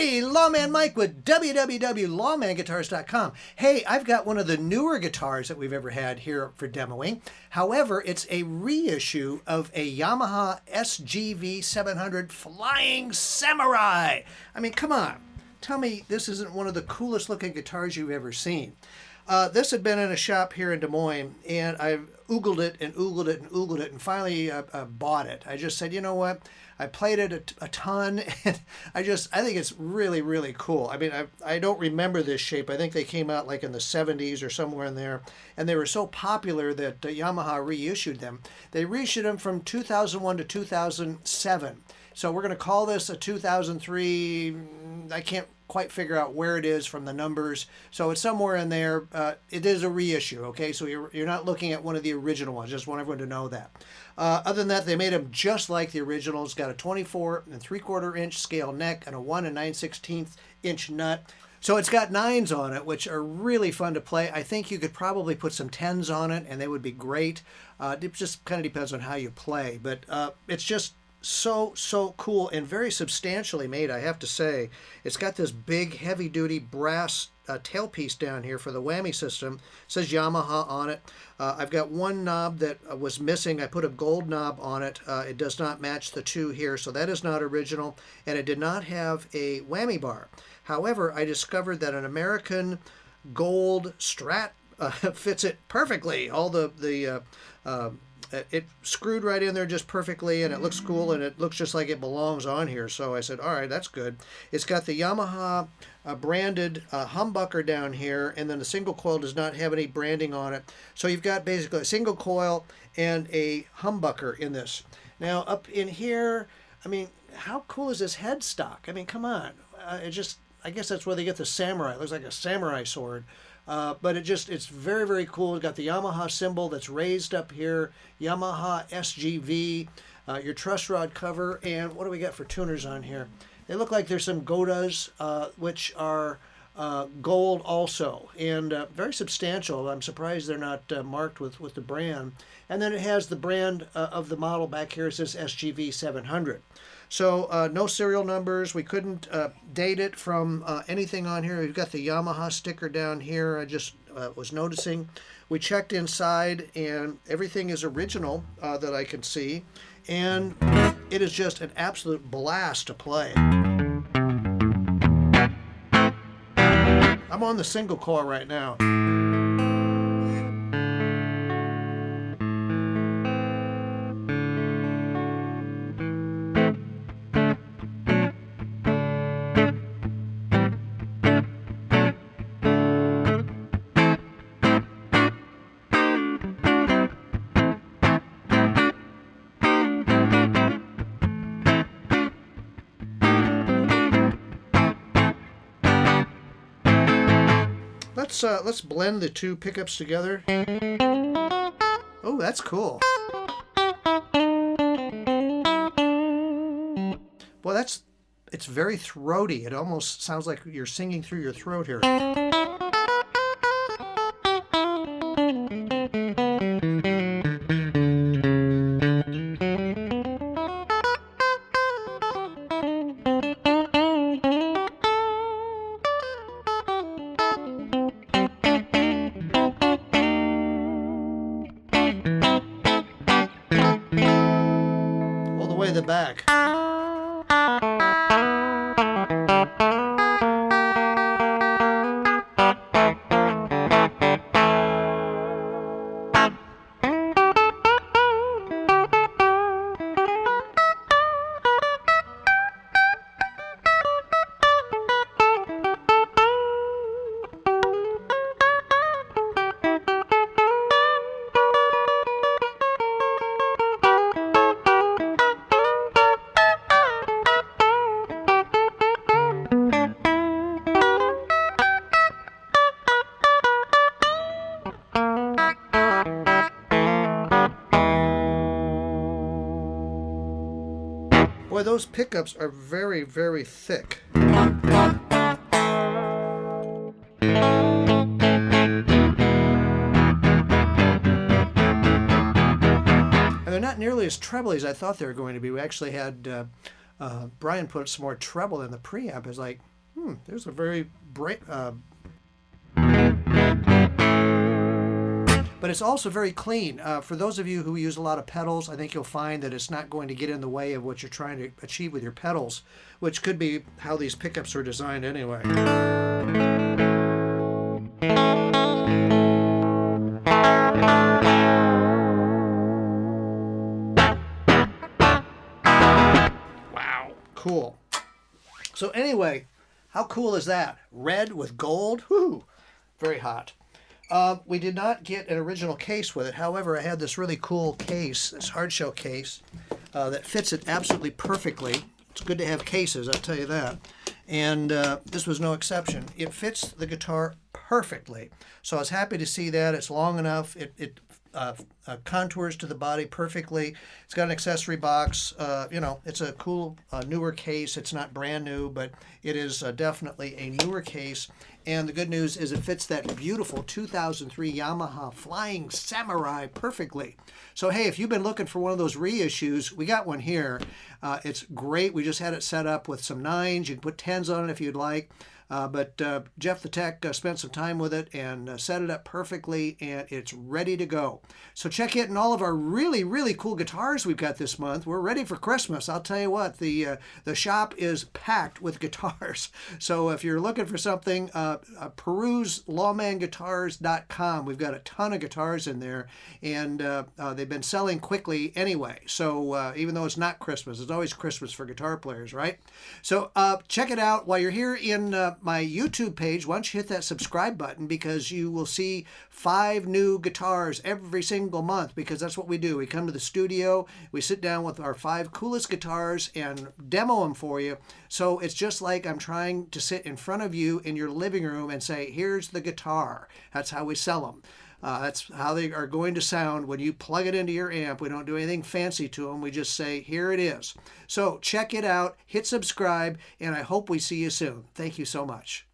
Howdy, Lawman Mike with www.lawmanguitars.com. Hey, I've got one of the newer guitars that we've ever had here for demoing. However, it's a reissue of a Yamaha SGV 700 Flying Samurai. I mean, come on. Tell me this isn't one of the coolest looking guitars you've ever seen. This had been in a shop here in Des Moines, and I've oogled it and oogled it and oogled it, and finally bought it. I just said, you know what? I played it a ton, and I think it's really, really cool. I mean, I don't remember this shape. I think they came out like in the 70s or somewhere in there, and they were so popular that Yamaha reissued them. They reissued them from 2001 to 2007. So we're going to call this a 2003. I can't quite figure out where it is from the numbers, so it's somewhere in there. It is a reissue, okay? So you're not looking at one of the original ones. Just want everyone to know that. Other than that, they made them just like the original. It's got a 24 3/4 inch scale neck and a 1 9/16 inch nut. So it's got 9s on it, which are really fun to play. I think you could probably put some 10s on it, and they would be great. It just kind of depends on how you play, but it's just so cool and very substantially made, I have to say. It's got this big heavy-duty brass tailpiece down here for the whammy system. It says Yamaha on it. I've got one knob that was missing. I put a gold knob on it. It does not match the two here, so that is not original, and it did not have a whammy bar. However, I discovered that an American gold Strat fits it perfectly. All it screwed right in there just perfectly, and it looks cool, and it looks just like it belongs on here. So I said, all right, that's good. It's got the Yamaha branded humbucker down here, and then the single coil does not have any branding on it. So you've got basically a single coil and a humbucker in this. Now up in here, I mean, how cool is this headstock? I mean, come on. I guess that's where they get the samurai. It looks like a samurai sword. But it's very, very cool. It's got the Yamaha symbol that's raised up here, Yamaha SGV, your truss rod cover, and what do we got for tuners on here? They look like there's some Godas, which are gold also, and very substantial. I'm surprised they're not marked with the brand. And then it has the brand of the model back here. It says SGV 700. So no serial numbers. We couldn't date it from anything on here. We've got the Yamaha sticker down here. I just was noticing. We checked inside, and everything is original that I can see. And it is just an absolute blast to play. I'm on the single coil right now. Let's blend the two pickups together. Oh, that's cool. Well, it's very throaty. It almost sounds like you're singing through your throat here. The back. Boy, those pickups are very, very thick. And they're not nearly as trebly as I thought they were going to be. We actually had Brian put some more treble in the preamp. It's like, there's a very bright, but it's also very clean. For those of you who use a lot of pedals, I think you'll find that it's not going to get in the way of what you're trying to achieve with your pedals, which could be how these pickups are designed anyway. Wow, cool. So anyway, how cool is that? Red with gold? Whoo, very hot. We did not get an original case with it. However, I had this really cool case, this hardshell case, that fits it absolutely perfectly. It's good to have cases, I'll tell you that. And this was no exception. It fits the guitar perfectly. So I was happy to see that. It's long enough. It contours to the body perfectly. It's got an accessory box. It's a cool newer case. It's not brand new, but it is definitely a newer case. And the good news is it fits that beautiful 2003 Yamaha Flying Samurai perfectly. So hey, if you've been looking for one of those reissues, we got one here. It's great. We just had it set up with some 9s. You can put 10s on it if you'd like. But Jeff the Tech spent some time with it and set it up perfectly, and it's ready to go. So check it in all of our really, really cool guitars we've got this month. We're ready for Christmas. I'll tell you what, the shop is packed with guitars. So if you're looking for something, peruse lawmanguitars.com. We've got a ton of guitars in there, and they've been selling quickly anyway. So even though it's not Christmas, it's always Christmas for guitar players, right? So check it out while you're here in my YouTube page. Why don't you hit that subscribe button, because you will see 5 new guitars every single month, because that's what we do. We come to the studio, we sit down with our 5 coolest guitars and demo them for you. So it's just like I'm trying to sit in front of you in your living room and say, here's the guitar. That's how we sell them. That's how they are going to sound when you plug it into your amp. We don't do anything fancy to them. We just say, here it is. So check it out, hit subscribe, and I hope we see you soon. Thank you so much.